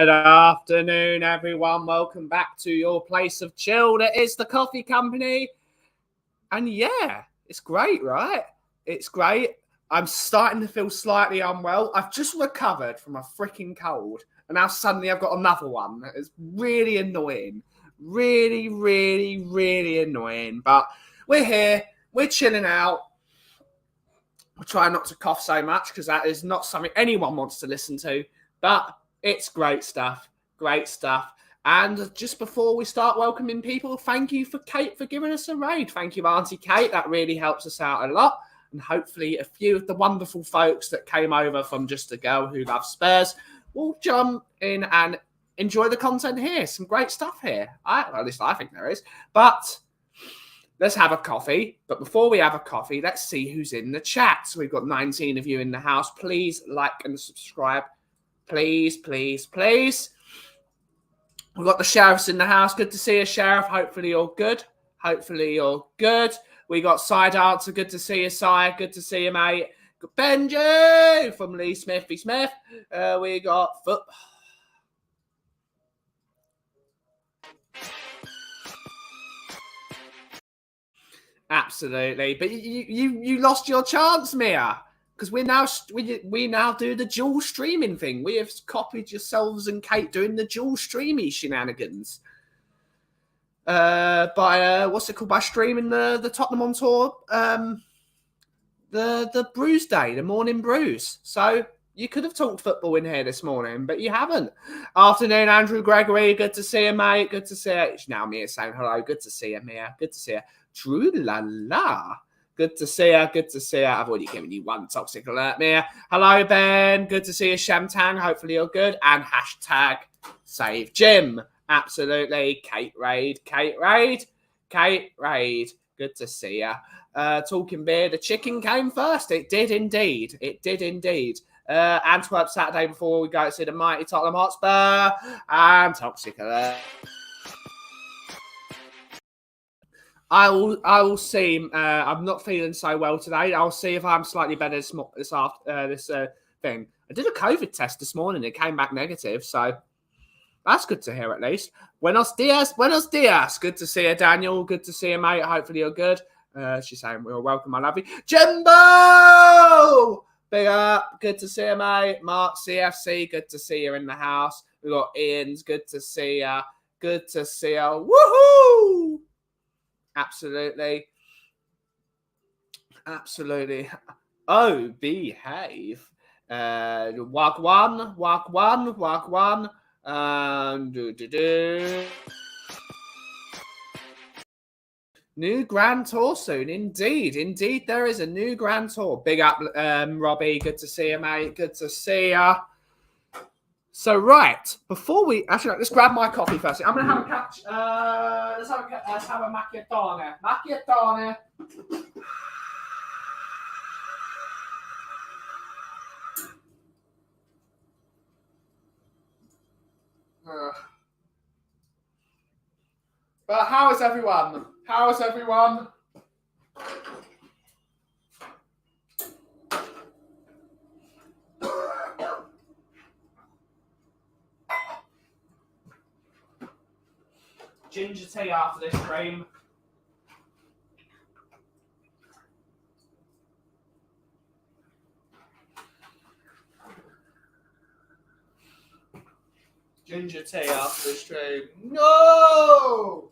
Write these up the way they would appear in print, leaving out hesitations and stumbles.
Good afternoon, everyone. Welcome back to your place of chill. It is the Coffee Company. And yeah, it's great, right? It's great. I'm starting to feel slightly unwell. I've just recovered from a freaking cold. And now suddenly I've got another one. It's really annoying. Really, really, really annoying. But we're here. We're chilling out. We'll try not to cough so much because that is not something anyone wants to listen to. But it's great stuff. Great stuff. And just before we start welcoming people, thank you for Kate for giving us a raid. Thank you, Auntie Kate. That really helps us out a lot. And hopefully a few of the wonderful folks that came over from Just a Girl Who Loves Spurs will jump in and enjoy the content here. Some great stuff here. At least I think there is. But let's have a coffee. But before we have a coffee, let's see who's in the chat. So we've got 19 of you in the house. Please like and subscribe. Please, please, please. We've got the sheriffs in the house. Good to see you, Sheriff. Hopefully you're good. Hopefully you're good. We got Side Answer. Good to see you, Side. Good to see you, mate. Got Benji from Lee Smithy Smith. We got Foot. Absolutely. But you lost your chance, Mia. Because we now do the dual streaming thing. We have copied yourselves and Kate doing the dual streamy shenanigans. By what's it called? By streaming the Tottenham on tour, the Brews Day, the morning brews. So you could have talked football in here this morning, but you haven't. Afternoon, Andrew Gregory. Good to see you, mate. Good to see you. It's now Mia saying hello. Good to see you, Mia. Good to see you. True la la. Good to see you. Good to see you. I've already given you one toxic alert, Mia. Hello, Ben. Good to see you, Shamtang. Hopefully you're good. And hashtag save Jim. Absolutely. Kate Raid. Kate Raid. Kate Raid. Good to see you. Talking beer. The chicken came first. It did indeed. It did indeed. Antwerp Saturday before we go to see the mighty Tottenham Hotspur. And toxic alert. I will see. I'm not feeling so well today. I'll see if I'm slightly better this thing. I did a COVID test this morning. It came back negative, so that's good to hear at least. Buenos dias, buenos dias. Good to see you, Daniel. Good to see you, mate. Hopefully you're good. She's saying we're welcome, I love you. Jimbo! Big up. Good to see you, mate. Mark, CFC. Good to see you in the house. We got Ian's. Good to see you. Good to see you. Woohoo! Absolutely. Absolutely. Oh, behave. Walk one. New Grand Tour soon. Indeed, there is a new Grand Tour. Big up, Robbie. Good to see you, mate. Good to see you. So, right, before we... Actually, let's grab my coffee first. I'm going to have a catch... let's have a macchiatone. Macchiatone. But how is everyone? How is everyone? Ginger tea after this stream. Ginger tea after this stream. No!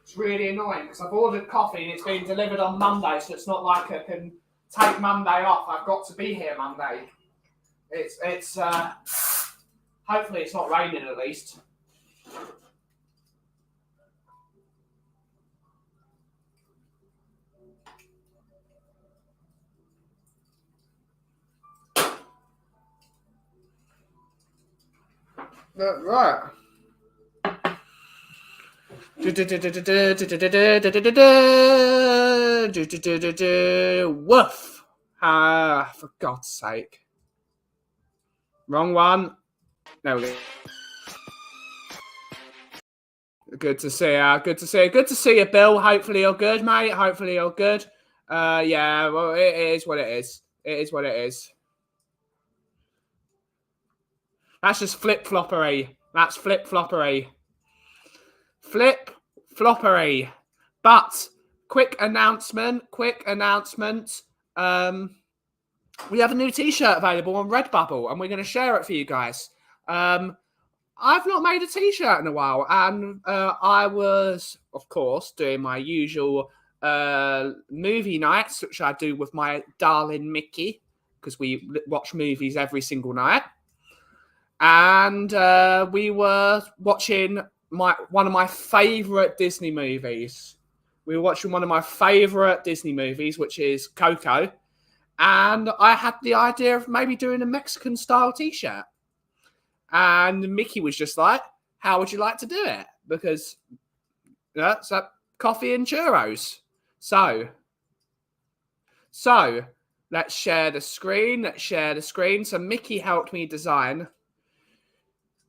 It's really annoying because I've ordered coffee and it's being delivered on Monday, so it's not like I can take Monday off. I've got to be here Monday. It's hopefully it's not raining at least. Right. Woof. For God's sake. Wrong one. There we go. Good to see you. Good to see you. Good to see you, Bill. Hopefully you're good, mate. Hopefully you're good. Yeah, well, it is what it is. It is what it is. That's just flip-floppery. That's flip-floppery. Flip-floppery. But, quick announcement. We have a new T-shirt available on Redbubble, and we're going to share it for you guys. I've not made a T-shirt in a while, and I was, of course, doing my usual movie nights, which I do with my darling Mickey, because we watch movies every single night. And we were watching one of my favourite Disney movies. We were watching one of my favourite Disney movies, which is Coco. And I had the idea of maybe doing a Mexican-style T-shirt. And Mickey was just like, how would you like to do it? Because it's like coffee and churros. So let's share the screen. So Mickey helped me design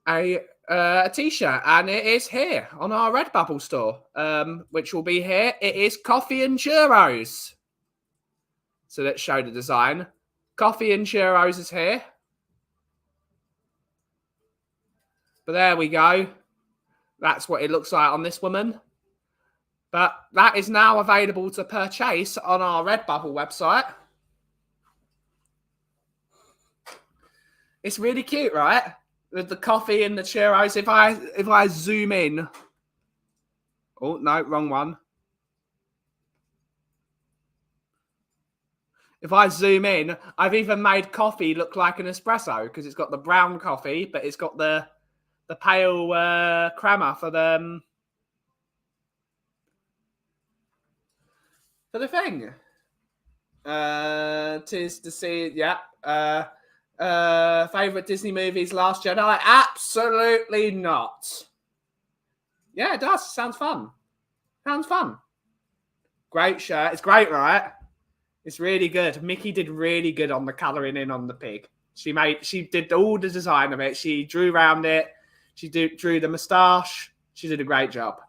a T-shirt, and it is here on our Redbubble store, which will be here. It is coffee and churros. So let's show the design. Coffee and churros is here. But there we go. That's what it looks like on this woman. But that is now available to purchase on our Redbubble website. It's really cute, right? With the coffee and the churros. If I zoom in. Oh, no, wrong one. If I zoom in, I've even made coffee look like an espresso because it's got the brown coffee, but it's got the pale crema for the thing. Tis to see, yeah. Favorite Disney movies, Last Jedi? Absolutely not. Yeah, it does. Sounds fun. Great shirt. It's great, right? It's really good. Mickey did really good on the colouring in on the pig. She did all the design of it. She drew around it. She drew the moustache. She did a great job.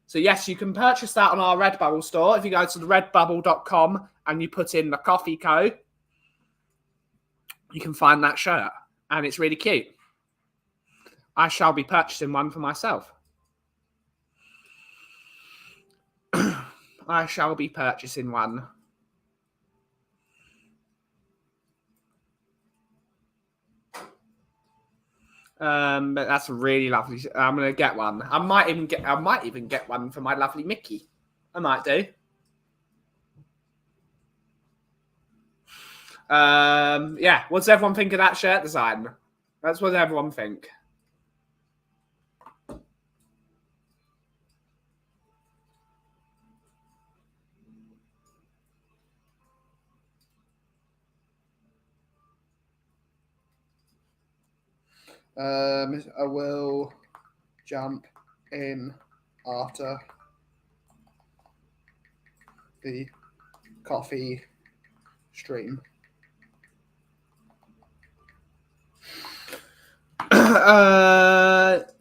So yes, you can purchase that on our Redbubble store. If you go to the redbubble.com and you put in the coffee code, you can find that shirt. And it's really cute. I shall be purchasing one for myself. I shall be purchasing one. But that's really lovely. I'm gonna get one. I might even get one for my lovely Mickey. I might do. Yeah. What does everyone think of that shirt design? That's what everyone think. I will jump in after the coffee stream.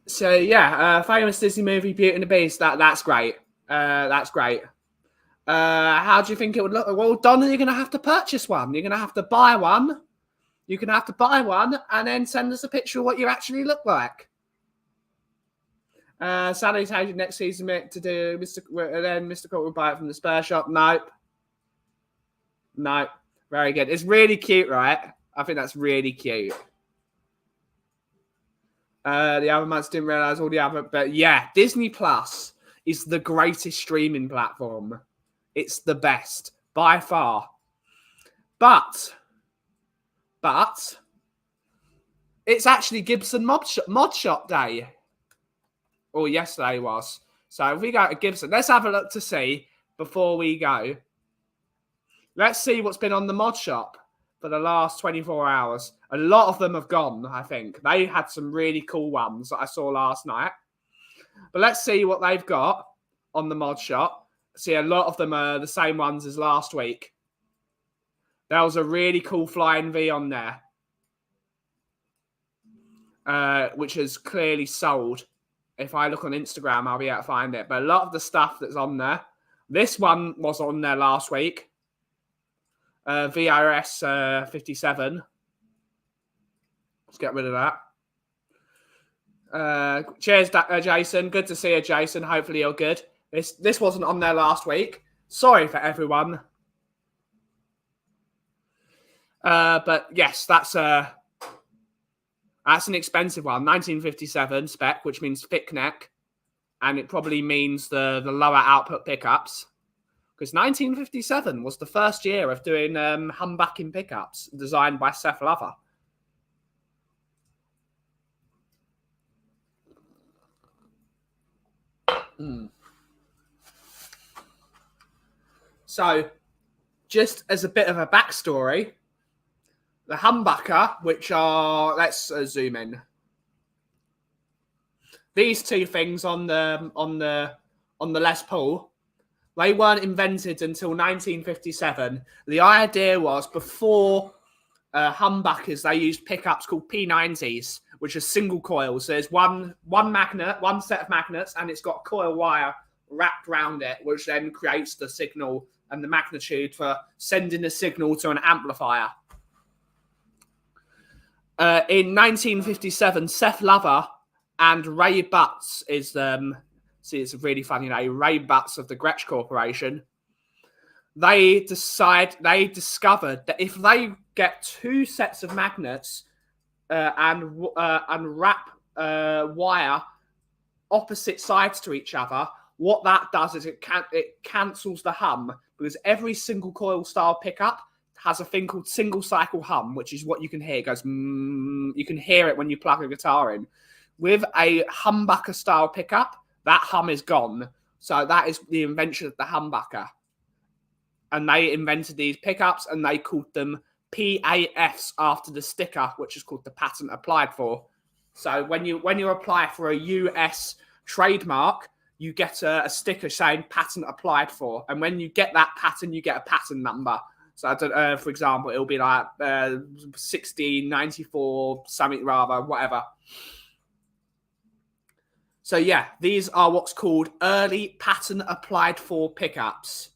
So yeah, famous Disney movie, Beauty and the Beast. That's great. That's great. How do you think it would look? Well, Donna, you're going to have to purchase one. You're going to have to buy one. You're going to have to buy one and then send us a picture of what you actually look like. Salutation next season to do Mr. Court will buy it from the spare shop. Nope. Very good. It's really cute, right? I think that's really cute. The other months didn't realize all the other, but yeah, Disney Plus is the greatest streaming platform. It's the best by far. But it's actually Gibson Mod Shop Day. Or yesterday was. So if we go to Gibson, let's have a look to see before we go. Let's see what's been on the mod shop for the last 24 hours. A lot of them have gone, I think. They had some really cool ones that I saw last night. But let's see what they've got on the mod shop. See, a lot of them are the same ones as last week. There was a really cool Flying V on there, which is clearly sold. If I look on Instagram, I'll be able to find it. But a lot of the stuff that's on there, this one was on there last week. VRS 57. Let's get rid of that. Cheers, Jason. Good to see you, Jason. Hopefully you're good. This wasn't on there last week. Sorry for everyone. But yes, that's an expensive one. 1957 spec, which means thick neck. And it probably means the lower output pickups. Because 1957 was the first year of doing humbucking pickups designed by Seth Lover. So, just as a bit of a backstory, the humbucker, which are, let's zoom in. These two things on the Les Paul, they weren't invented until 1957. The idea was before humbuckers, they used pickups called P90s, which are single coils. So there's one magnet, one set of magnets, and it's got coil wire wrapped around it, which then creates the signal and the magnitude for sending the signal to an amplifier. In 1957, Seth Lover and Ray Butts is see, it's a really funny name. Ray Butts of the Gretsch Corporation. They discovered that if they get two sets of magnets and wrap wire opposite sides to each other, what that does is it cancels the hum, because every single coil style pickup has a thing called single cycle hum, which is what you can hear. It goes, you can hear it when you plug a guitar in. With a humbucker style pickup, that hum is gone. So that is the invention of the humbucker. And they invented these pickups and they called them PAFs after the sticker, which is called the patent applied for. So when you apply for a US trademark, you get a sticker saying patent applied for. And when you get that patent, you get a patent number. So, I don't, for example, it'll be like 1694, something rather, whatever. So, yeah, these are what's called early patent applied for pickups.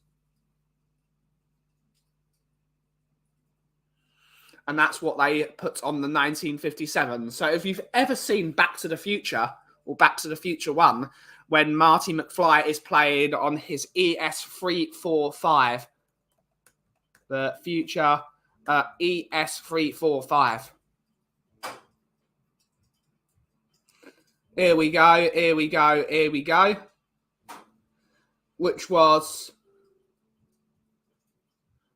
And that's what they put on the 1957. So, if you've ever seen Back to the Future, or Back to the Future 1, when Marty McFly is playing on his ES345, the future ES345. Here we go, here we go, here we go. Which was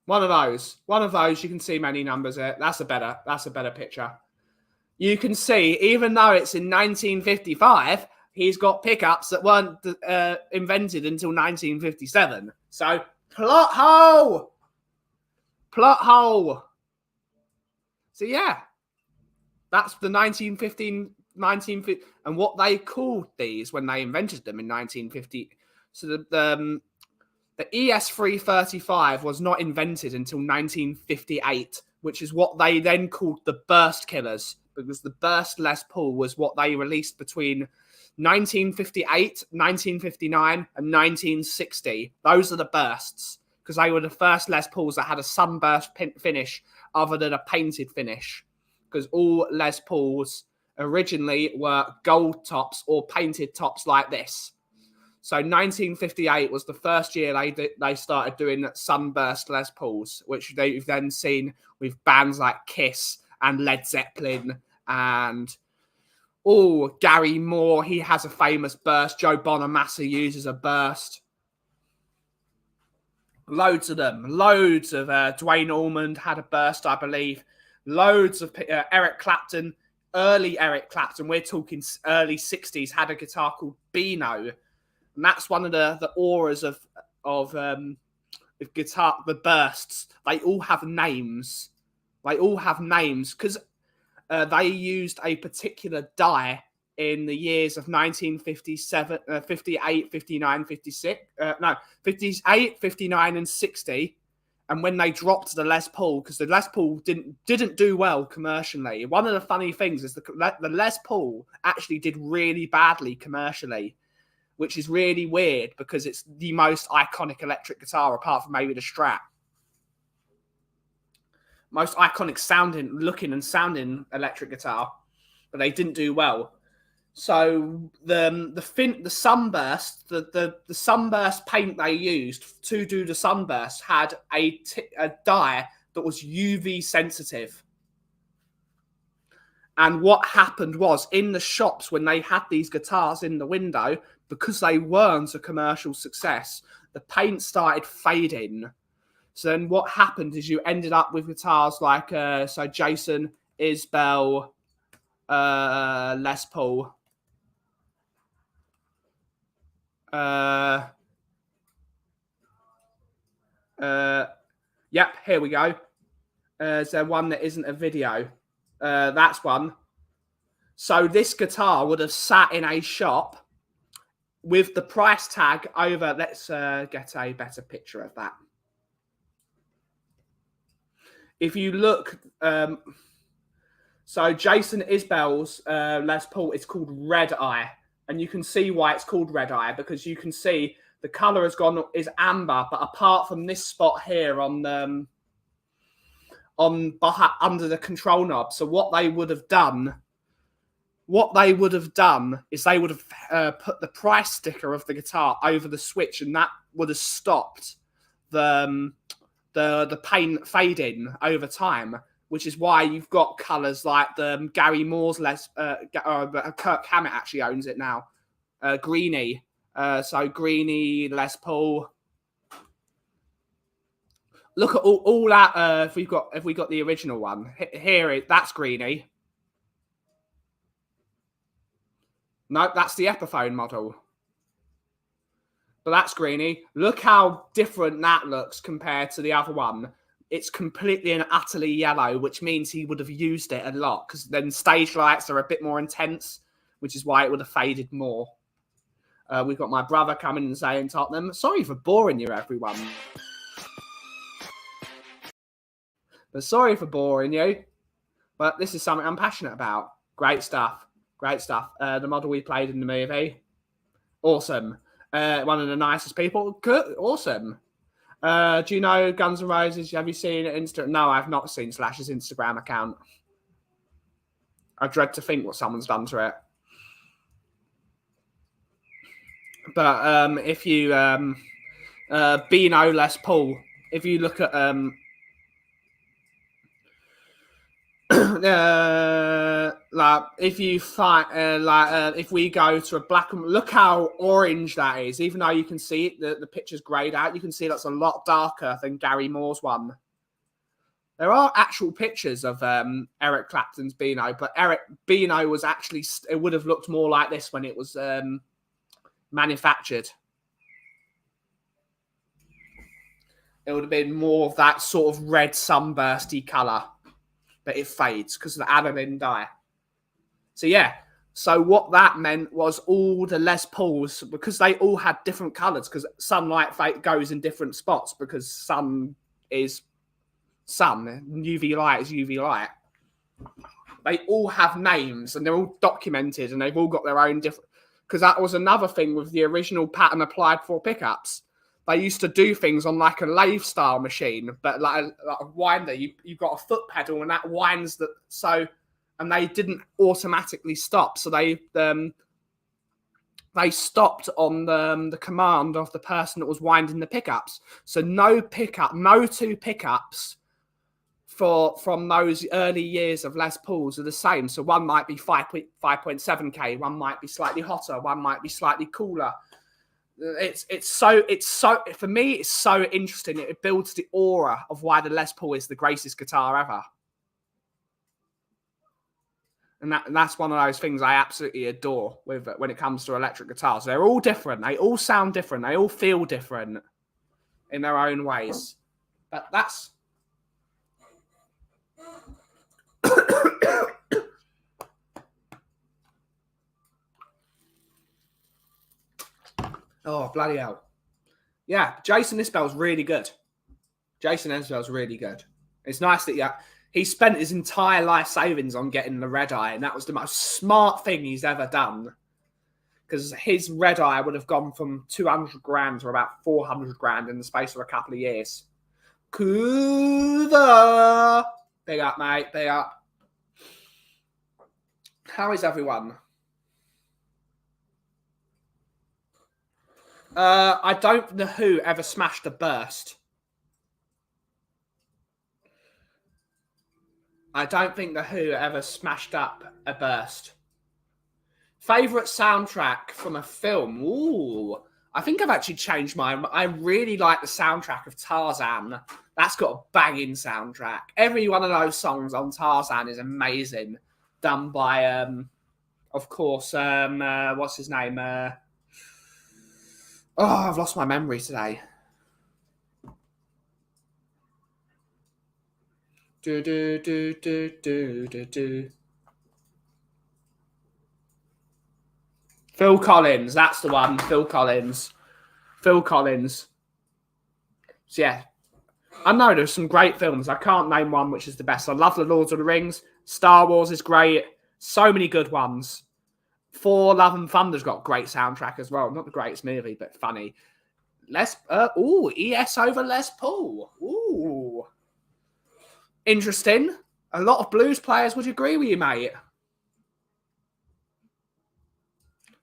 one of those. One of those, you can see many numbers here. That's a better picture. You can see, even though it's in 1955, he's got pickups that weren't invented until 1957. So, plot hole! Plot hole. So, yeah. That's the 1950, and what they called these when they invented them in 1950. So, the ES335 was not invented until 1958, which is what they then called the Burst Killers, because the Burst Les Paul was what they released between 1958, 1959, and 1960. Those are the bursts, because they were the first Les Pauls that had a sunburst finish other than a painted finish, because all Les Pauls originally were gold tops or painted tops like this. So 1958 was the first year they started doing sunburst Les Pauls, which they've then seen with bands like Kiss and Led Zeppelin and Gary Moore. He has a famous burst. Joe Bonamassa uses a burst. Loads of them. Loads of Dwayne Allman had a burst, I believe. Loads of Eric Clapton, early Eric Clapton. We're talking early 60s. Had a guitar called Beano. And that's one of the auras of guitar, the bursts. They all have names. They all have names because they used a particular die in the years of 1957, 58, 59, 56. 58, 59, and 60. And when they dropped the Les Paul, because the Les Paul didn't do well commercially. One of the funny things is the Les Paul actually did really badly commercially, which is really weird because it's the most iconic electric guitar, apart from maybe the Strat. Most iconic looking and sounding electric guitar, but they didn't do well. So the sunburst, the sunburst paint they used to do the sunburst had a dye that was UV sensitive. And what happened was, in the shops when they had these guitars in the window, because they weren't a commercial success, the paint started fading. So then what happened is you ended up with guitars like so Jason Isbell, Les Paul. Yep, here we go. Is there one that isn't a video? That's one. So this guitar would have sat in a shop with the price tag over. Let's get a better picture of that. If you look, so Jason Isbell's Les Paul is called Red Eye. And you can see why it's called Red Eye, because you can see the color is amber, but apart from this spot here under the control knob. So what they would have done is they would have put the price sticker of the guitar over the switch, and that would have stopped the paint fading over time. Which is why you've got colours like the Gary Moore's Kirk Hammett actually owns it now. Greeny. So Greeny, Les Paul. Look at all that. If we got the original one here, that's Greeny. No, that's the Epiphone model. But that's Greeny. Look how different that looks compared to the other one. It's completely and utterly yellow, which means he would have used it a lot, because then stage lights are a bit more intense, which is why it would have faded more. We've got my brother coming and saying, Tottenham, sorry for boring you, everyone. But sorry for boring you. But this is something I'm passionate about. Great stuff. Great stuff. The model we played in the movie. Awesome. One of the nicest people. Good. Awesome. Do you know Guns N' Roses? Have you seen Instagram? No, I've not seen Slash's Instagram account. I dread to think what someone's done to it. But if you Beano Les Paul, if you look at like if you find if we go to a black and look how orange that is, even though you can see it, the picture's grayed out, you can see that's a lot darker than Gary Moore's one. There are actual pictures of Eric Clapton's Beano, but Eric Beano was actually, it would have looked more like this when it was manufactured. It would have been more of that sort of red sunbursty colour. But it fades because of the aniline dye. So yeah, so what that meant was all the Les Pauls, because they all had different colours, because sunlight goes in different spots, because sun is sun, UV light is UV light. They all have names and they're all documented and they've all got their own different, because that was another thing with the original pattern applied for pickups. They used to do things on like a lathe style machine, but like a winder, you've got a foot pedal and that winds that. So, and they didn't automatically stop. So they stopped on the command of the person that was winding the pickups. So no two pickups from those early years of Les Pauls are the same. So one might be 5.7K, one might be slightly hotter, one might be slightly cooler. It's so for me it's so interesting. It builds the aura of why the Les Paul is the greatest guitar ever, and that's one of those things I absolutely adore with when it comes to electric guitars. They're all different, they all sound different, they all feel different in their own ways. But that's oh, bloody hell. Yeah, Jason Isbell's really good. Jason Enswell's really good. It's nice that he spent his entire life savings on getting the red eye, and that was the most smart thing he's ever done. Because his red eye would have gone from 200 grand to about 400 grand in the space of a couple of years. Kuva! Big up, mate. Big up. How is everyone? I don't know who ever smashed a burst. I don't think the Who ever smashed up a burst. Favourite soundtrack from a film? Ooh, I think I've actually changed mine. I really like the soundtrack of Tarzan. That's got a banging soundtrack. Every one of those songs on Tarzan is amazing. Done by, of course, what's his name? I've lost my memory today. Phil Collins, that's the one. Phil Collins. So yeah, I know there's some great films. I can't name one which is the best. I love The Lord of the Rings. Star Wars is great. So many good ones. Thor: Love and Thunder's got a great soundtrack as well. Not the greatest movie, but funny. ES over Les Paul. Ooh. Interesting. A lot of blues players would agree with you, mate.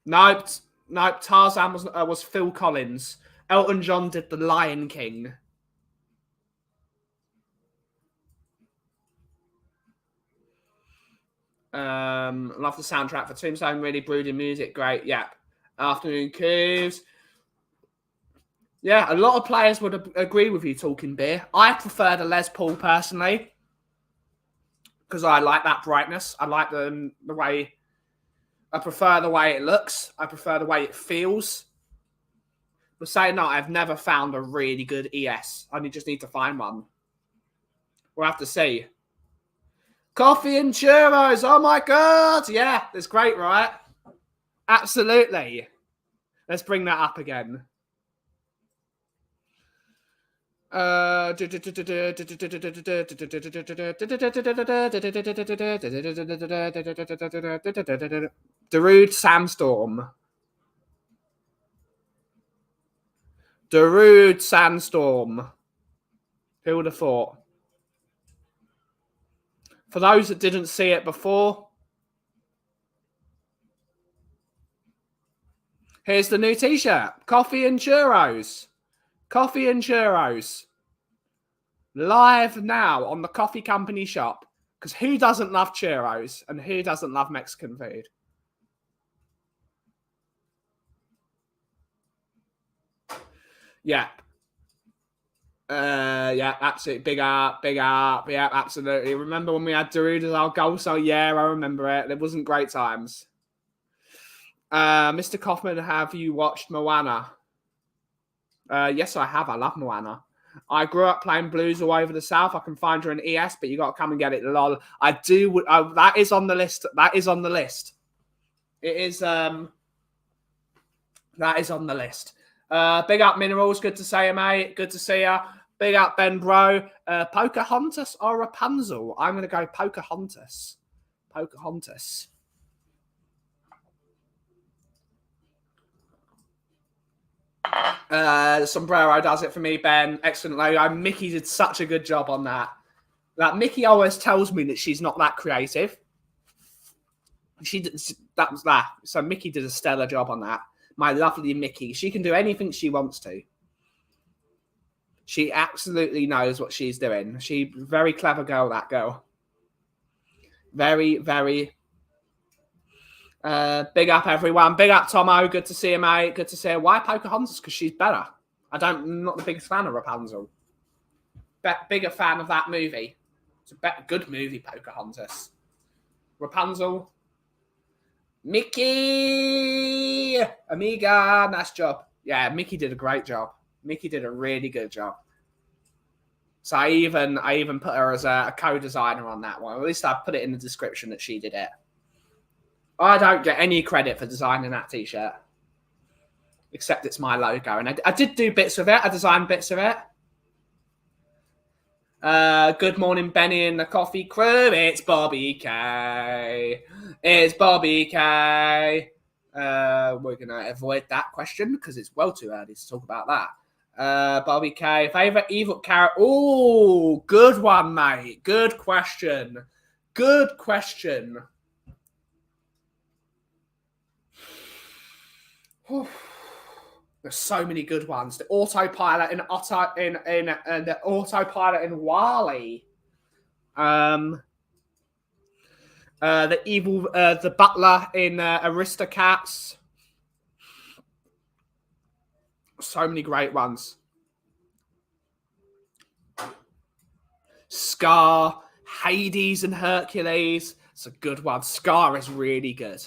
Nope. Tarzan was Phil Collins. Elton John did The Lion King. Love the soundtrack for Tombstone. Really brooding music. Great. Yep. Afternoon Coos. Yeah, a lot of players would agree with you talking beer. I prefer the Les Paul personally because I like that brightness. I like the way. I prefer the way it looks. I prefer the way it feels. But saying that, I've never found a really good ES. I just need to find one. We'll have to see. Coffee and churros. Oh my God. Yeah, that's great, right? Absolutely. Let's bring that up again. Darude Sandstorm. Darude Sandstorm. Who would have thought? For those that didn't see it before, here's the new t-shirt. Coffee and churros. Coffee and churros. Live now on the Coffee Company shop. Because who doesn't love churros and who doesn't love Mexican food? Yeah. Yeah, absolutely. Big up. Yeah, absolutely. Remember when we had Darude as our goal? So yeah, I remember it. It wasn't great times. Mr. Kaufman, have you watched Moana? Yes, I have. I love Moana. I grew up playing blues all over the South. I can find her an ES, but you got to come and get it. Lol. I do. That is on the list. That is on the list. It is. That is on the list. Big up Minerals. Good to see you, mate. Good to see you. Big up Ben Bro. Pocahontas or Rapunzel? I'm going to go Pocahontas. Pocahontas. Sombrero does it for me, Ben. Excellent logo. Mickey did such a good job on that. Like Mickey always tells me that she's not that creative. That was that. So Mickey did a stellar job on that. My lovely Mickey. She can do anything she wants to. She absolutely knows what she's doing. She's a very clever girl, that girl. Very, very. Big up, everyone. Big up, Tomo. Good to see you, mate. Good to see you. Why Pocahontas? Because she's better. I'm not the biggest fan of Rapunzel. Bigger fan of that movie. It's a good movie, Pocahontas. Rapunzel. Mickey! Amiga, nice job. Yeah, Mickey did a great job. Mickey did a really good job. So I even put her as a co-designer on that one. At least I put it in the description that she did it. I don't get any credit for designing that t-shirt. Except it's my logo. And I did do bits of it. I designed bits of it. Good morning, Benny and the coffee crew. It's Bobby K. It's Bobby K. We're gonna avoid that question because it's well too early to talk about that. Bobby K. Favorite evil character? Oh, good one, mate. Good question. Good question. There's so many good ones. The autopilot in the autopilot in Wall-E. The evil, the butler in Aristocats. So many great ones. Scar, Hades, and Hercules. It's a good one. Scar is really good.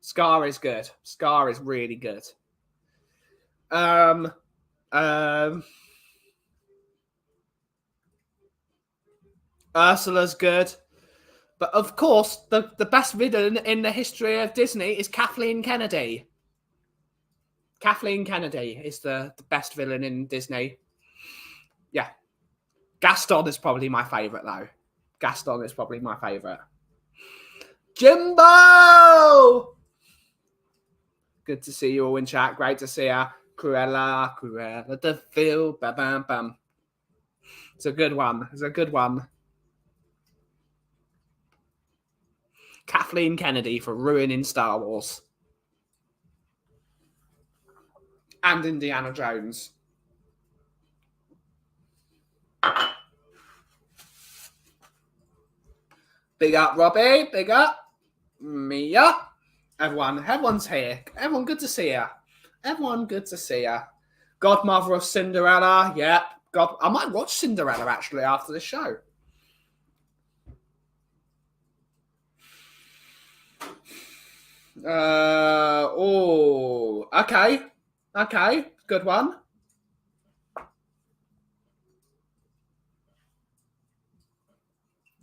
Scar is good. Scar is really good. Ursula's good. But of course, the best villain in the history of Disney is Kathleen Kennedy. Kathleen Kennedy is the best villain in Disney. Yeah. Gaston is probably my favourite, though. Gaston is probably my favourite. Jimbo! Good to see you all in chat. Great to see you. Cruella, the Phil, bam, bam, bam. It's a good one. It's a good one. Kathleen Kennedy for ruining Star Wars. And Indiana Jones. Big up, Robbie. Big up. Mia. Everyone's here. Everyone, good to see you. Everyone, good to see you. Godmother of Cinderella. Yep. I might watch Cinderella, actually, after the show. Okay. Okay. Good one.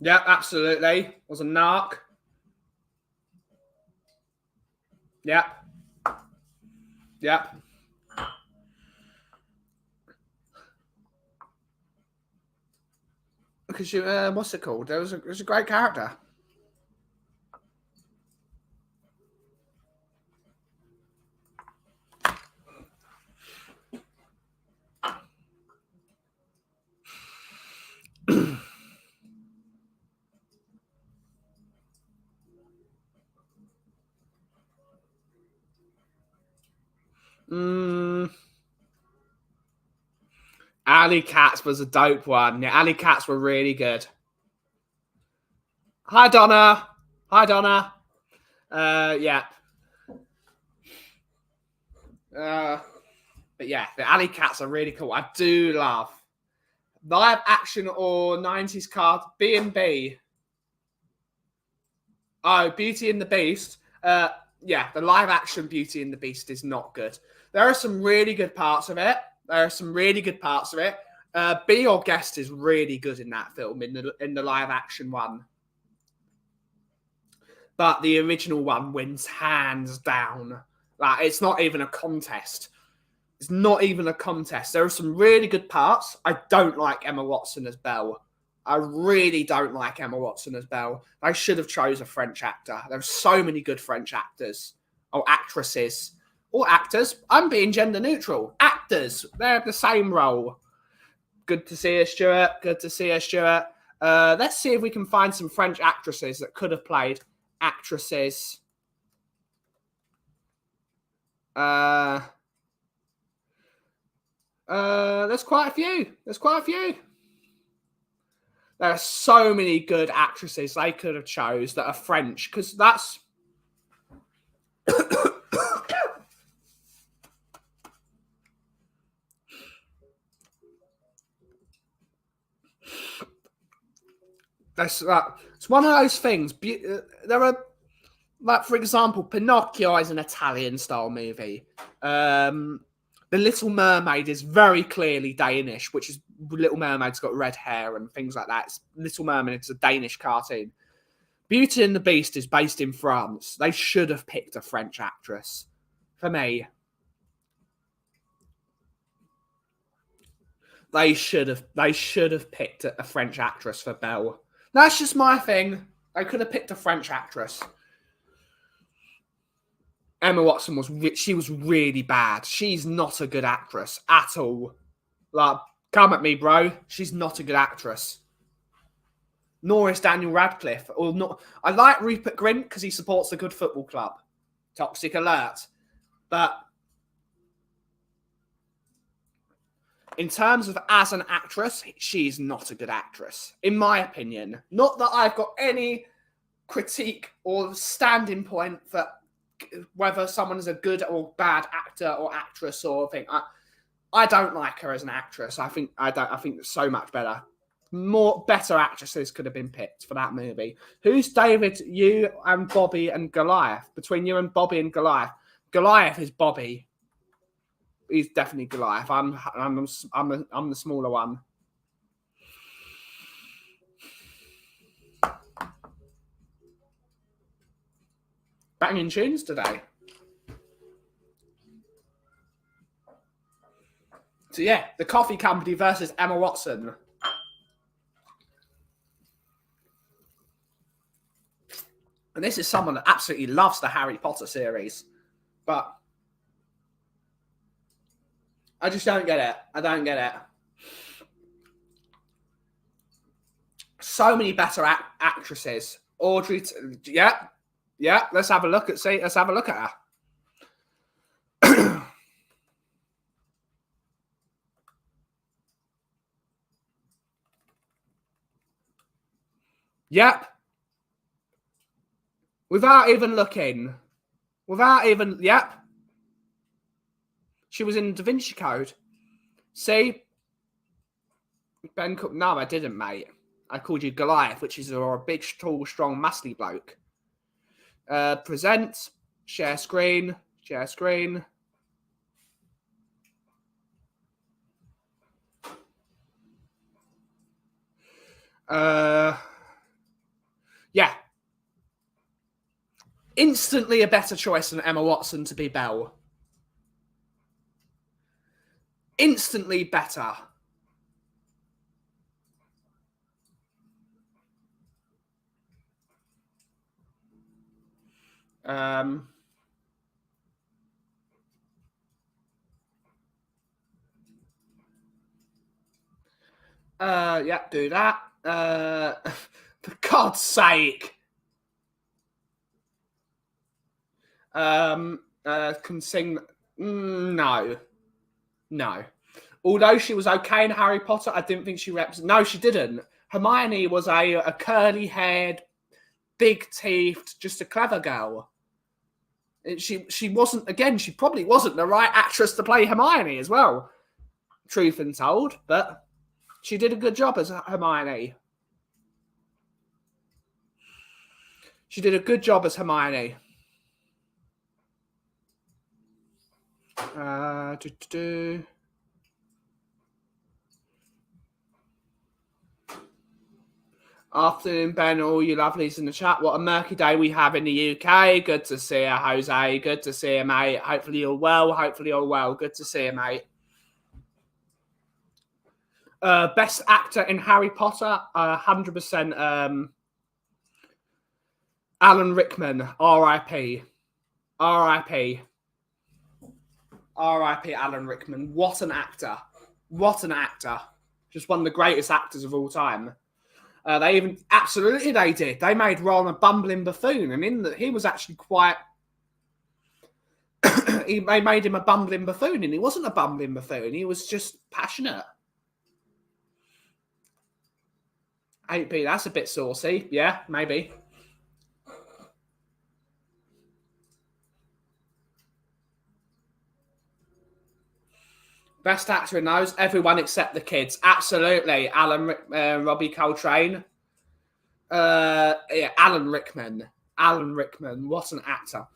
Yep, absolutely. Was a narc. Yep. Yep. Because you, what's it called? It was a great character. Alley Cats was a dope one. Yeah, Alley Cats were really good. Hi, Donna. Hi, Donna. Yeah. But yeah, the Alley Cats are really cool. I do love live action or 90s card B&B. Oh, Beauty and the Beast. Yeah, the live action Beauty and the Beast is not good. There are some really good parts of it. Be Your Guest is really good in that film, in the live action one. But the original one wins hands down. Like, it's not even a contest. It's not even a contest. There are some really good parts. I don't like Emma Watson as Belle. I really don't like Emma Watson as Belle. They should have chose a French actor. There are so many good French actors. Or actresses. Or actors. I'm being gender neutral. Actors. They're the same role. Good to see you, Stuart. Good to see you, Stuart. Let's see if we can find some French actresses that could have played actresses. There's quite a few. There are so many good actresses they could have chose that are French, because that's... it's one of those things. There are, like, for example, Pinocchio is an Italian-style movie. The Little Mermaid is very clearly Danish, which is Little Mermaid's got red hair and things like that. Little Mermaid is a Danish cartoon. Beauty and the Beast is based in France. They should have picked a French actress. For me. They should have picked a French actress for Belle. That's just my thing. They could have picked a French actress. Emma Watson was really bad. She's not a good actress at all. Like, come at me, bro. She's not a good actress. Nor is Daniel Radcliffe. Or not. I like Rupert Grint because he supports a good football club. Toxic alert. But in terms of as an actress, she's not a good actress, in my opinion. Not that I've got any critique or standing point for whether someone is a good or bad actor or actress or thing. I don't like her as an actress. I think there's so much better. Better actresses could have been picked for that movie. Who's David? You and Bobby and Goliath. Between you and Bobby and Goliath. Goliath is Bobby. He's definitely Goliath. I'm the smaller one. Banging tunes today. So yeah, the Kauffie Company versus Emma Watson. And this is someone that absolutely loves the Harry Potter series. But I just don't get it. I don't get it. So many better actresses. Audrey, yeah. Let's have a look at her. Yep. Without even looking. Yep. She was in Da Vinci Code. See? Ben Cook. No, I didn't, mate. I called you Goliath, which is a big, tall, strong, muscly bloke. Present. Share screen. Yeah. Instantly a better choice than Emma Watson to be Belle. Instantly better. Yeah, do that. For God's sake. Can sing. No. Although she was okay in Harry Potter, I didn't think she represented. No, she didn't. Hermione was a curly-haired, big-teethed, just a clever girl. She wasn't. Again, she probably wasn't the right actress to play Hermione as well. Truth and told, but she did a good job as Hermione. Afternoon, Ben, all you lovelies in the chat. What a murky day we have in the UK. Good to see you, Jose. Good to see you, mate. Hopefully you're well. Good to see you, mate. Best actor in Harry Potter, 100% Alan Rickman, R.I.P. R.I.P. R.I.P. Alan Rickman. What an actor. Just one of the greatest actors of all time. They did. They made Ron a bumbling buffoon, and he was actually quite. They made him a bumbling buffoon, and he wasn't a bumbling buffoon. He was just passionate. 8p, that's a bit saucy. Yeah, maybe. Best actor in those, everyone except the kids. Absolutely. Robbie Coltrane. Alan Rickman. What an actor.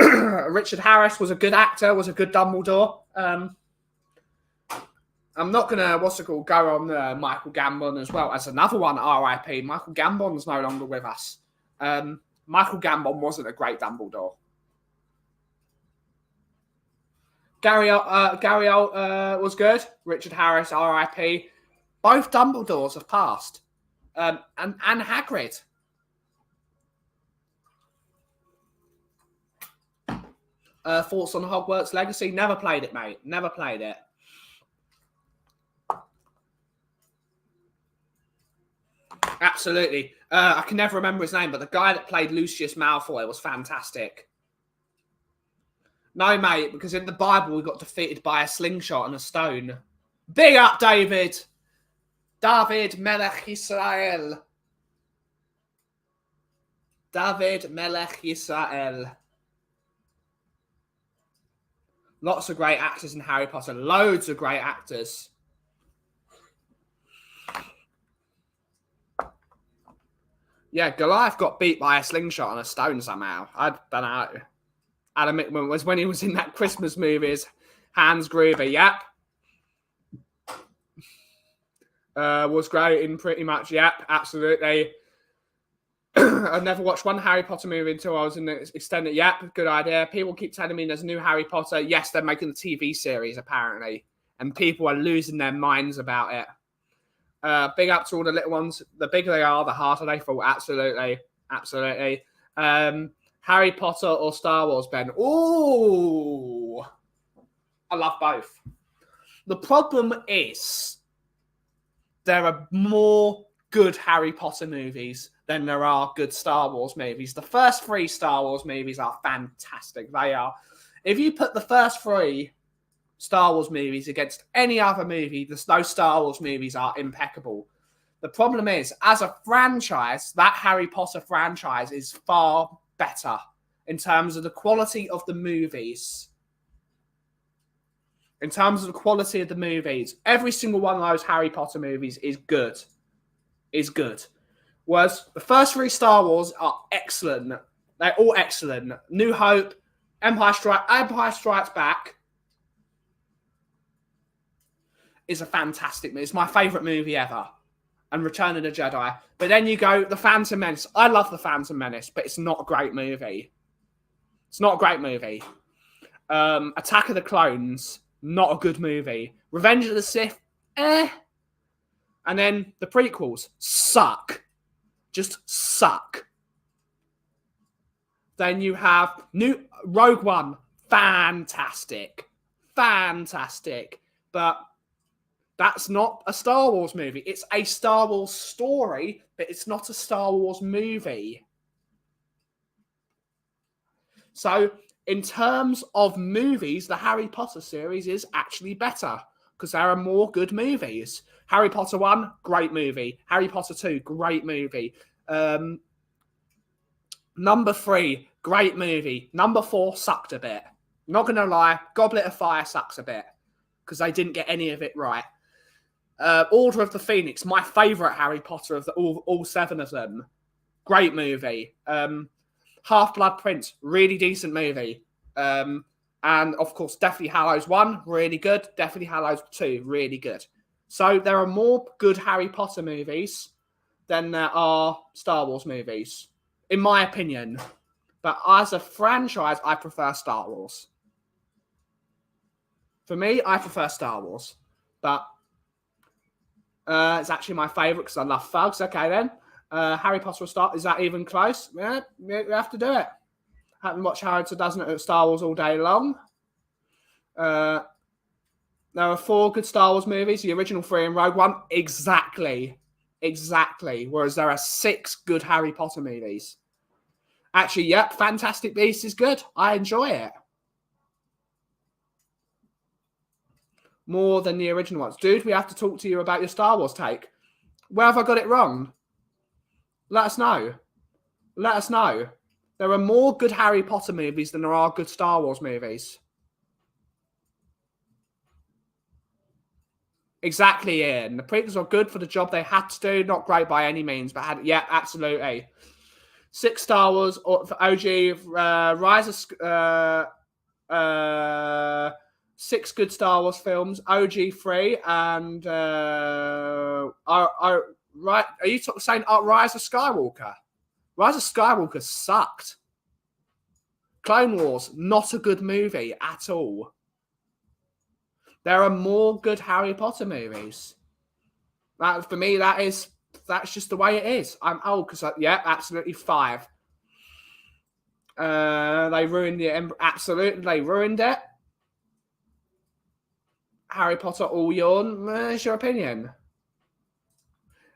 Richard Harris was a good actor, was a good Dumbledore. I'm not going to, go on Michael Gambon as well as another one, R.I.P. Michael Gambon's no longer with us. Michael Gambon wasn't a great Dumbledore. Gary was good. Richard Harris, R.I.P. Both Dumbledores have passed. And Hagrid. Thoughts on Hogwarts Legacy? Never played it, mate. Never played it. Absolutely. I can never remember his name, but the guy that played Lucius Malfoy was fantastic. No, mate, because in the Bible we got defeated by a slingshot and a stone. Big up, David. David Melech Yisrael. David Melech Yisrael. Lots of great actors in Harry Potter. Loads of great actors. Yeah, Goliath got beat by a slingshot and a stone somehow. I don't know. Adam Mickman was when he was in that Christmas movie as Hans Gruber. Yep. Was great in pretty much. Yep, absolutely. I've never watched one Harry Potter movie until I was in the extended. Yep, good idea. People keep telling me there's a new Harry Potter. Yes, they're making the TV series, apparently. And people are losing their minds about it. Big up to all the little ones. The bigger they are, the harder they fall. Absolutely. Absolutely. Harry Potter or Star Wars, Ben? Ooh. I love both. The problem is there are more good Harry Potter movies than there are good Star Wars movies. The first 3 Star Wars movies are fantastic. They are. If you put the first 3 Star Wars movies against any other movie, those Star Wars movies are impeccable. The problem is, as a franchise, that Harry Potter franchise is far better in terms of the quality of the movies. In terms of the quality of the movies, every single one of those Harry Potter movies is good. Whereas the first 3 Star Wars are excellent. They're all excellent. New Hope, Empire Strikes Back is a fantastic movie. It's my favourite movie ever. And Return of the Jedi. But then you go, The Phantom Menace. I love The Phantom Menace, but it's not a great movie. It's not a great movie. Attack of the Clones, not a good movie. Revenge of the Sith, And then the prequels suck. Just suck. Then you have new Rogue One, fantastic. But that's not a Star Wars movie. It's a Star Wars story, but it's not a Star Wars movie. So, in terms of movies, the Harry Potter series is actually better because there are more good movies. Harry Potter 1, great movie. Harry Potter 2, great movie. Number 3, great movie. Number 4, sucked a bit. Not going to lie, Goblet of Fire sucks a bit because they didn't get any of it right. Order of the Phoenix, my favourite Harry Potter of all 7 of them. Great movie. Half-Blood Prince, really decent movie. And, of course, Deathly Hallows 1, really good. Deathly Hallows 2, really good. So there are more good Harry Potter movies than there are Star Wars movies, in my opinion. But as a franchise, I prefer Star Wars. For me, I prefer Star Wars. But it's actually my favourite because I love thugs. Okay, then. Harry Potter will start. Is that even close? Yeah, we have to do it. Haven't watched Harry Potter, doesn't it? Star Wars all day long. There are 4 good Star Wars movies. The original 3 and Rogue One. Exactly. Whereas there are 6 good Harry Potter movies. Actually, yep, Fantastic Beasts is good. I enjoy it. More than the original ones. Dude, we have to talk to you about your Star Wars take. Where have I got it wrong? Let us know. There are more good Harry Potter movies than there are good Star Wars movies. Exactly, Ian. The prequels are good for the job they had to do. Not great by any means, but yeah, absolutely. 6 Star Wars for OG, Rise of 6 good Star Wars films, OG 3, and right? Are you saying Rise of Skywalker? Rise of Skywalker sucked. Clone Wars, not a good movie at all. There are more good Harry Potter movies. For me, that's just the way it is. I'm old because, yeah, absolutely 5. They ruined it. Absolutely, they ruined it. Harry Potter, all yawn. What's your opinion?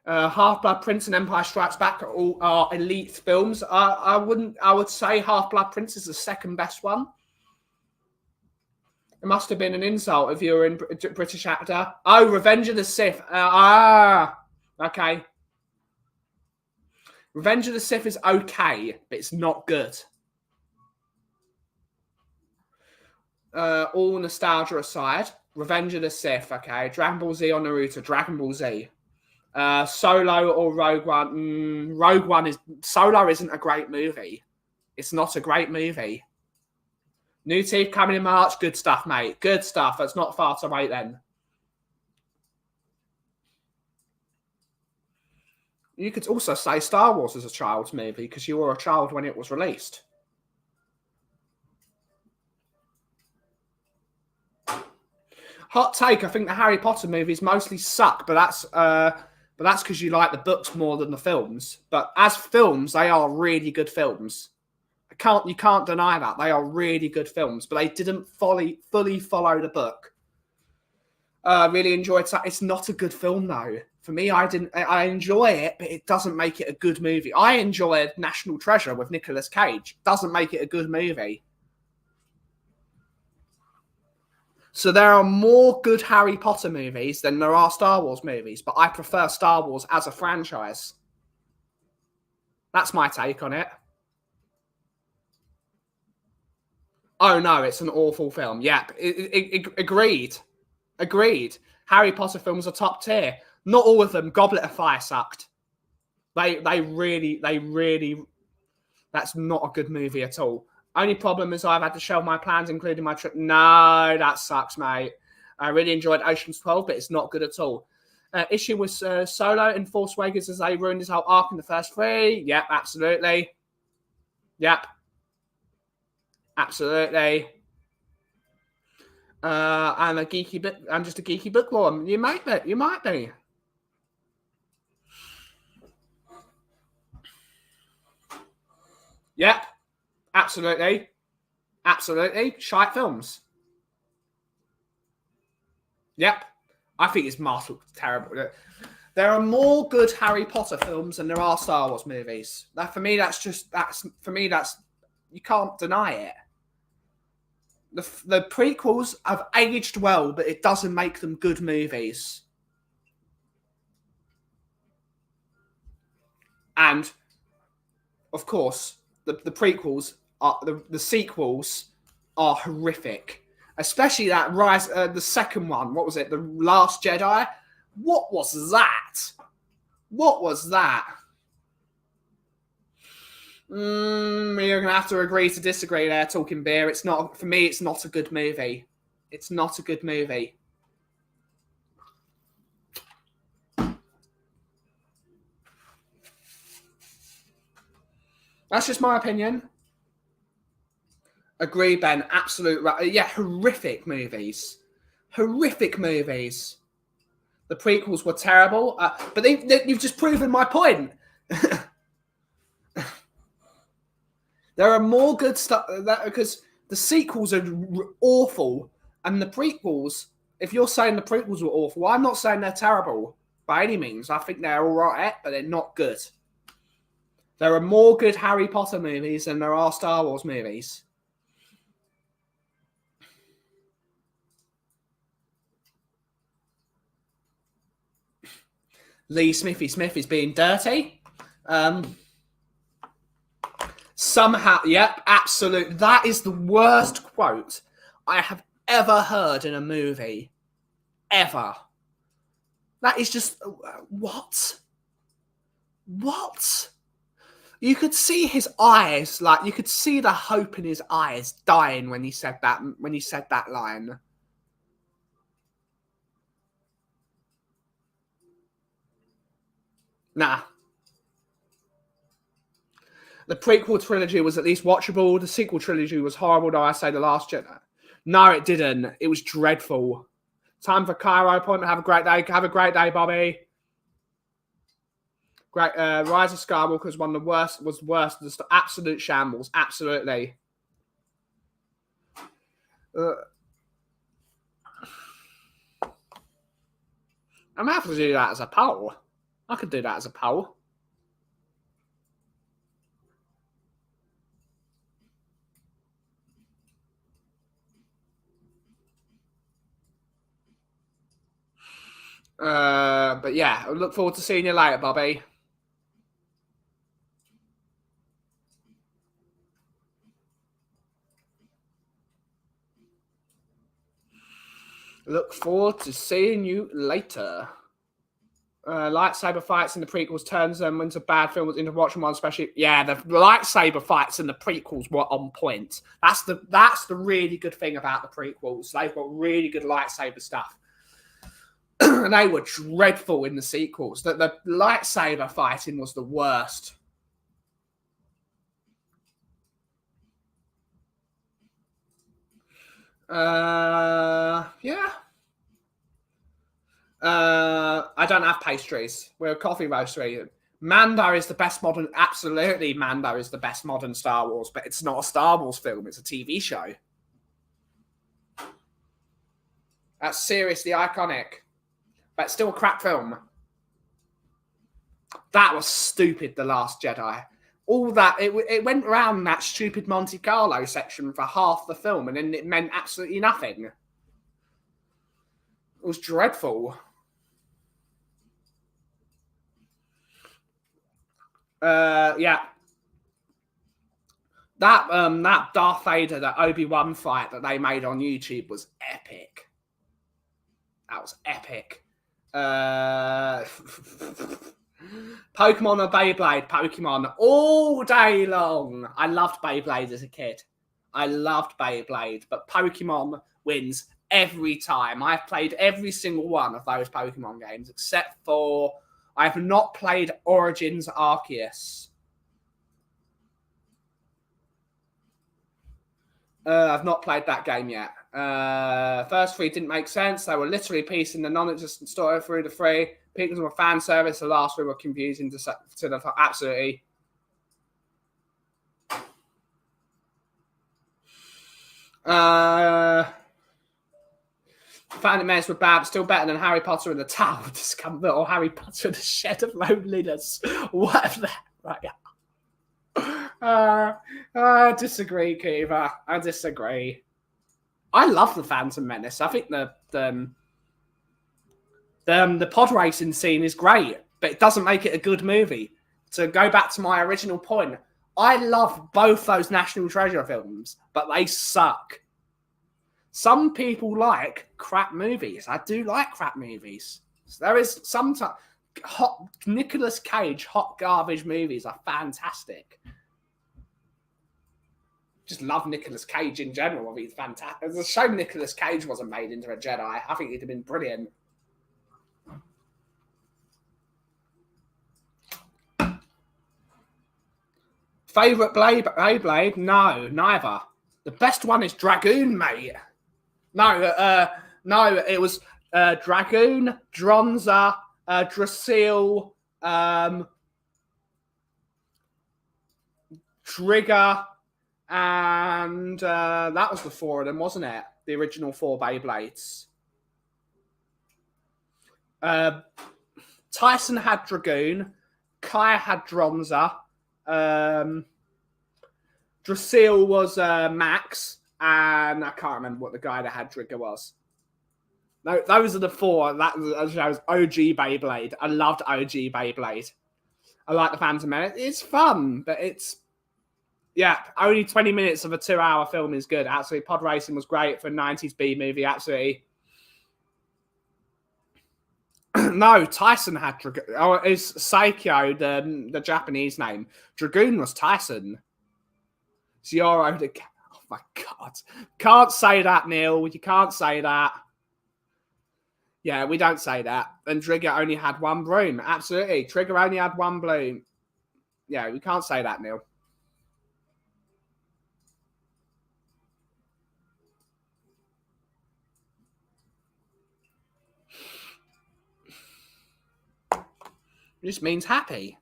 Half-Blood Prince and Empire Strikes Back are elite films. I would say Half-Blood Prince is the second best one. It must have been an insult if you were in British actor. Oh, Revenge of the Sith. Okay. Revenge of the Sith is okay, but it's not good. All nostalgia aside, Revenge of the Sith, okay. Dragon Ball Z or Naruto, Dragon Ball Z. Solo or Rogue One. Solo isn't a great movie. It's not a great movie. New Teeth coming in March. Good stuff, mate. Good stuff. That's not far to wait then. You could also say Star Wars is a child's movie because you were a child when it was released. Hot take. I think the Harry Potter movies mostly suck, but that's because you like the books more than the films. But as films, they are really good films. You can't deny that. They are really good films, but they didn't fully follow the book. Really enjoyed that. It's not a good film though. For me, I enjoy it, but it doesn't make it a good movie. I enjoyed National Treasure with Nicolas Cage. Doesn't make it a good movie. So there are more good Harry Potter movies than there are Star Wars movies, but I prefer Star Wars as a franchise. That's my take on it. Oh, no, it's an awful film. Yep, agreed. Agreed. Harry Potter films are top tier. Not all of them. Goblet of Fire sucked. They really, that's not a good movie at all. Only problem is I've had to shelve my plans, including my trip. No, that sucks, mate. I really enjoyed Ocean's 12, but it's not good at all. Issue with Solo and Force Awakens as they ruined his whole arc in the first 3. Yep, absolutely. Yep. Absolutely. I'm a geeky book. I'm just a geeky bookworm. You might be. You might be. Yep. Absolutely. Absolutely. Shite films. Yep. I think it's terrible. There are more good Harry Potter films than there are Star Wars movies. For me, that's you can't deny it. The prequels have aged well, but it doesn't make them good movies. And of course, the prequels are the sequels are horrific, especially that Rise, the second one. What was it? The Last Jedi. What was that? What was that? You're gonna have to agree to disagree there, talking beer. It's not for me. It's not a good movie. It's not a good movie. That's just my opinion. Agree, Ben. Absolute right. Yeah, horrific movies. Horrific movies. The prequels were terrible, but you've just proven my point. There are more good stuff because the sequels are awful, and the prequels. If you're saying the prequels were awful, I'm not saying they're terrible by any means. I think they're all right, but they're not good. There are more good Harry Potter movies than there are Star Wars movies. Lee Smithy Smith is being dirty. Somehow, yep, absolute. That is the worst quote I have ever heard in a movie. Ever. That is just... What? What? You could see his eyes, like, you could see the hope in his eyes dying when he said that line. Nah. The prequel trilogy was at least watchable. The sequel trilogy was horrible, though I say The Last Jedi. No, it didn't. It was dreadful. Time for Cairo appointment. Have a great day. Have a great day, Bobby. Great. Rise of Skywalker was one of the worst. Was worse. Just absolute shambles. Absolutely. I'm happy to do that as a poll. I could do that as a poll. But yeah, I look forward to seeing you later, Bobby. Look forward to seeing you later. Lightsaber fights in the prequels turns them into bad films into watching one, especially the lightsaber fights in the prequels were on point. That's the really good thing about the prequels. They've got really good lightsaber stuff. And they were dreadful in the sequels. The lightsaber fighting was the worst. Yeah. I don't have pastries. We're a coffee roastery. Mando is the best modern. Absolutely, Mando is the best modern Star Wars, but it's not a Star Wars film. It's a TV show. That's seriously iconic, but still a crap film. That was stupid. The Last Jedi. All that it went around that stupid Monte Carlo section for half the film, and then it meant absolutely nothing. It was dreadful. Yeah. That Darth Vader, that Obi-Wan fight that they made on YouTube was epic. That was epic. Pokemon or Beyblade? Pokemon all day long. I loved Beyblade as a kid. I loved Beyblade, but Pokemon wins every time. I've played every single one of those Pokemon games, except for I have not played Origins Arceus. I've not played that game yet. First three didn't make sense. They were literally piecing the non-existent story through the three. People were fan service. The last three were confusing to the absolutely. Phantom Menace were bad, but still better than Harry Potter and the Tower of Discomfort or Harry Potter and the Shed of Loneliness. Whatever that. Right. I disagree, Kiva. I disagree. I love the Phantom Menace. I think the pod racing scene is great, but it doesn't make it a good movie. To go back to my original point, I love both those National Treasure films, but they suck. Some people like crap movies. I do like crap movies. So there is sometimes Nicolas Cage hot garbage movies are fantastic. Just love Nicolas Cage in general. I mean, he's fantastic. It's a shame Nicolas Cage wasn't made into a Jedi. I think he'd have been brilliant. Favorite Beyblade? No, neither. The best one is Dragoon, mate. No, it was Dragoon, Dronza, Drasil, Trigger, and that was the four of them, wasn't it? The original four Beyblades. Tyson had Dragoon, Kai had Dronza, Drasil was Max, and I can't remember what the guy that had Trigger was. No, those are the four. That was OG Beyblade. I loved OG Beyblade. I like the Phantom Menace. It's fun, but it's only 20 minutes of a 2-hour film is good. Absolutely, pod racing was great for a 90s B movie. Absolutely. No, Tyson had Dragoon. Oh, it's Saikyo, the Japanese name. Dragoon was Tyson. Zoro the. Oh my god! Can't say that, Neil. You can't say that. Yeah, we don't say that. And Trigger only had one broom. Absolutely, Trigger only had one broom. Yeah, we can't say that, Neil. It just means happy.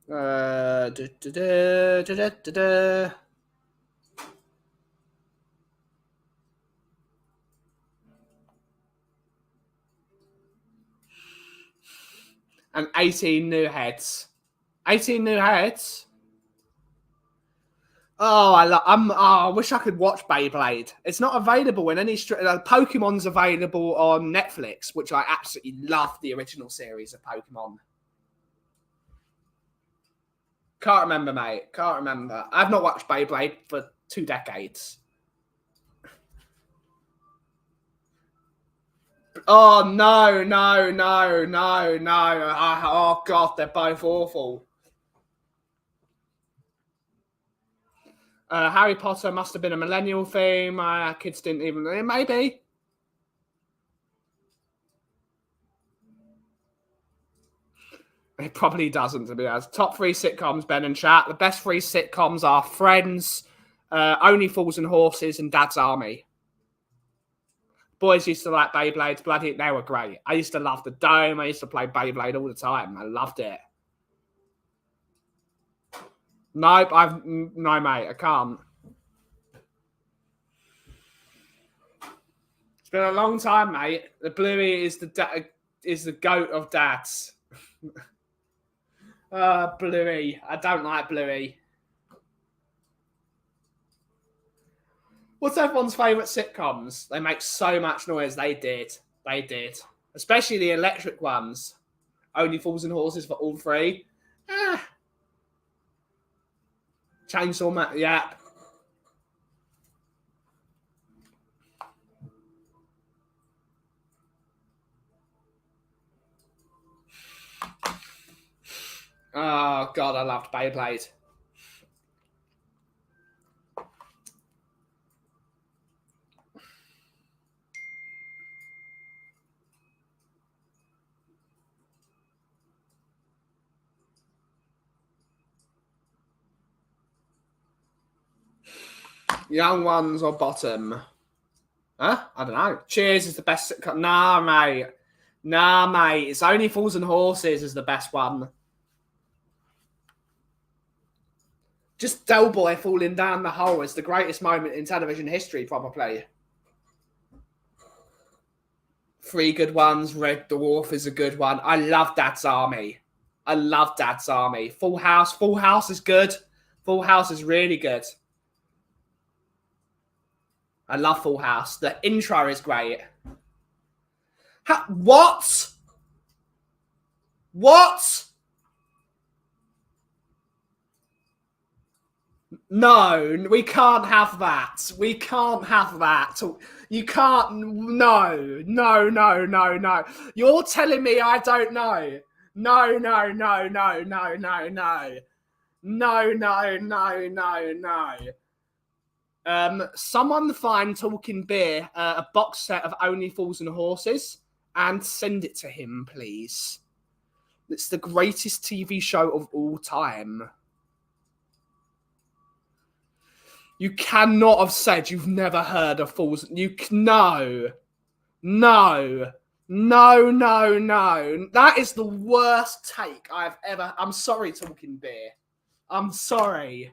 Da, da, da, da, da, da. And 18 new heads. 18 new heads? Oh, I wish I could watch Beyblade. It's not available in any Pokemon's available on Netflix, which I absolutely love the original series of Pokemon. Can't remember, mate. Can't remember. I've not watched Beyblade for 2 decades. Oh, no. Oh, God, they're both awful. Harry Potter must have been a millennial theme. My kids didn't even... Maybe. It probably doesn't, to be honest. Top 3 sitcoms, Ben and Chat. The best 3 sitcoms are Friends, Only Fools and Horses, and Dad's Army. Boys used to like Beyblades. Bloody, they were great. I used to love the Dome. I used to play Beyblade all the time. I loved it. Nope, no, mate. I can't. It's been a long time, mate. The Bluey is the goat of dads. Bluey. I don't like Bluey. What's everyone's favourite sitcoms? They make so much noise. They did. Especially the electric ones. Only Fools and Horses for all 3. Chainsaw Man. Yeah. Oh, God, I loved Beyblade. Young ones or bottom? Huh? I don't know. Cheers is the best sitcom. Nah, mate. It's Only Fools and Horses is the best one. Just Del Boy falling down the hole is the greatest moment in television history, probably. 3 good ones. Red Dwarf is a good one. I love Dad's Army. Full House. Full House is good. Full House is really good. I love Full House. The intro is great. What? No, we can't have that. You can't. No. You're telling me I don't know. No. Someone find Talking Beer a box set of Only Fools and Horses and send it to him, please. It's the greatest TV show of all time. You cannot have said you've never heard of Fools. No. That is the worst take I've ever... I'm sorry, Talking Beer. I'm sorry.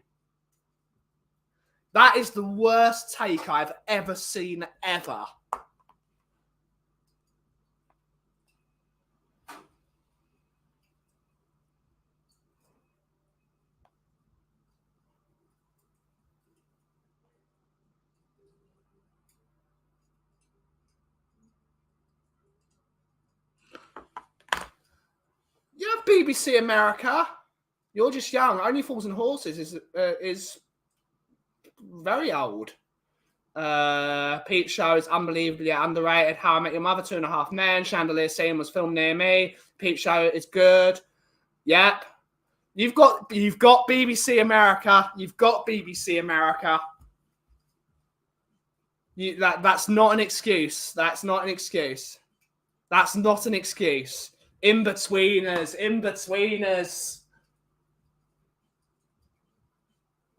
That is the worst take I've ever seen, ever. You have BBC America. You're just young. Only Fools and Horses is very old. Peep Show is unbelievably underrated. How I Met Your Mother, 2.5 Men. Chandelier Scene was filmed near me. Peep Show is good. Yep. You've got BBC America. That's not an excuse. In-betweeners.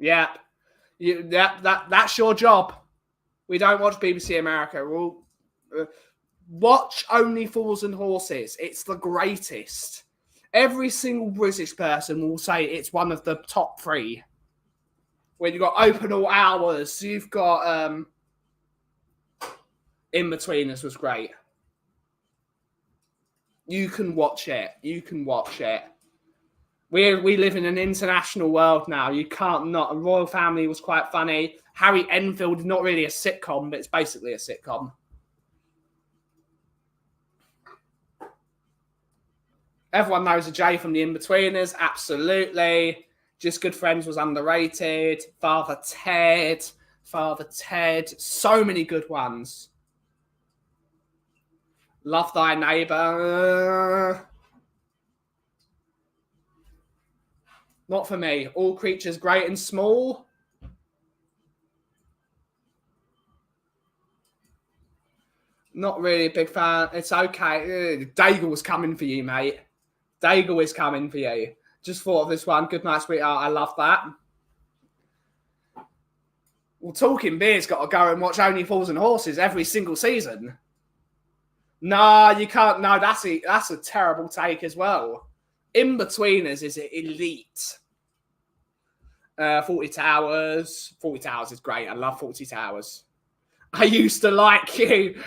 Yep. That's your job. We don't watch BBC America. We'll watch Only Fools and Horses. It's the greatest. Every single British person will say it's one of the top 3. When you've got Open All Hours, you've got In-Betweeners was great. You can watch it. We live in an international world now. You can't not. A Royal Family was quite funny. Harry Enfield, not really a sitcom, but it's basically a sitcom. Everyone knows a Jay from the In-Betweeners. Absolutely. Just Good Friends was underrated. Father Ted. So many good ones. Love Thy Neighbour. Not for me. All Creatures Great and Small. Not really a big fan. It's okay. Daigle was coming for you, mate. Daigle is coming for you. Just thought of this one. Good Night, Sweetheart. I love that. Well, Talking Beer's got to go and watch Only Fools and Horses every single season. No, you can't. No, that's a terrible take as well. In-Betweeners is elite. 40 Towers. 40 Towers is great. I love 40 Towers. I used to like you.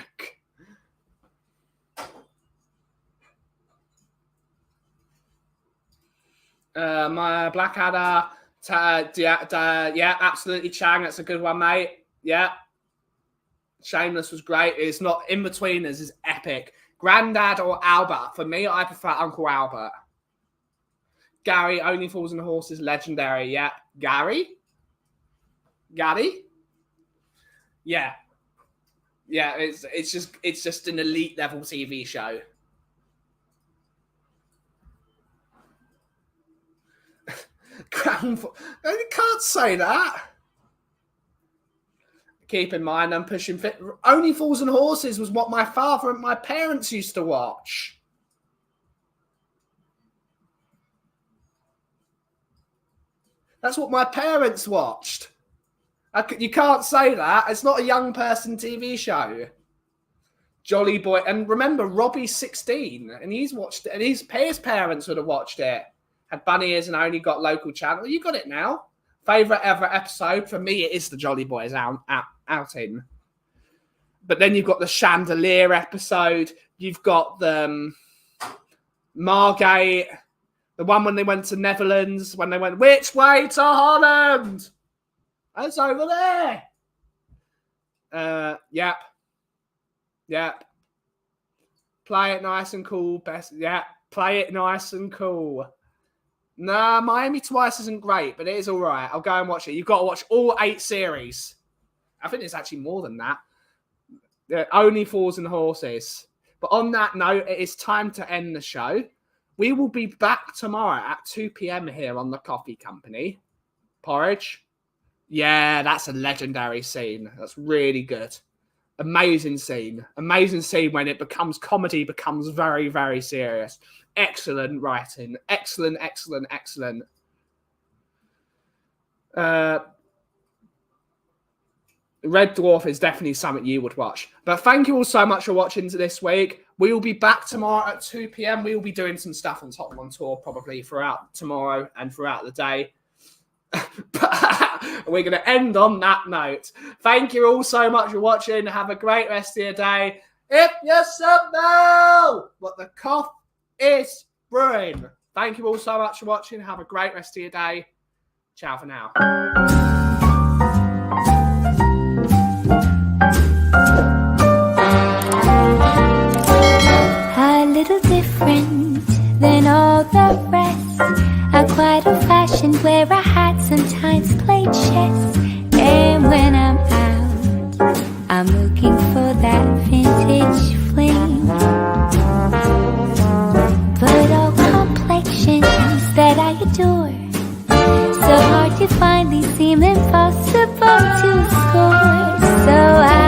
My Blackadder. Yeah, absolutely. Chang, that's a good one, mate. Yeah. Shameless was great. It's not. In-Betweeners is epic. Grandad or Albert? For me, I prefer Uncle Albert. Gary, Only Fools and Horses, legendary. Yeah. Gary? Yeah. Yeah, it's just an elite level TV show. You can't say that. Keep in mind, I'm pushing fit. Only Fools and Horses was what my father and my parents used to watch. That's what my parents watched. You can't say that. It's not a young person TV show. Jolly Boy. And remember, Robbie's 16. And he's watched it. And his parents would have watched it. Had bunny ears and only got local channel. You got it now. Favourite ever episode? For me, it is the Jolly Boys outing. But then you've got the Chandelier episode. You've got the Margate. The one when they went to Netherlands. When they went, which way to Holland? It's over there. Yep. Play it nice and cool. Play it nice and cool. Nah, Miami Twice isn't great, but it is all right. I'll go and watch it. You've got to watch all 8 series. I think there's actually more than that. Only Fools and Horses. But on that note, it is time to end the show. We will be back tomorrow at 2 p.m. here on the Coffee Company. Porridge. Yeah, that's a legendary scene. That's really good. Amazing scene. Amazing scene when it becomes comedy, becomes very, very serious. Excellent writing. Excellent. Red Dwarf is definitely something you would watch. But thank you all so much for watching this week. We will be back tomorrow at 2 p.m. We will be doing some stuff on Tottenham on Tour probably throughout tomorrow and throughout the day. But we're going to end on that note. Thank you all so much for watching. Have a great rest of your day. If you know what the cough is brewing. Thank you all so much for watching. Have a great rest of your day. Ciao for now. A little different than all the rest. I'm quite old-fashioned, wear a hat, sometimes play chess. And when I'm out, I'm looking for that vintage fling. But all complexions that I adore, so hard to find, these seem impossible to score. So I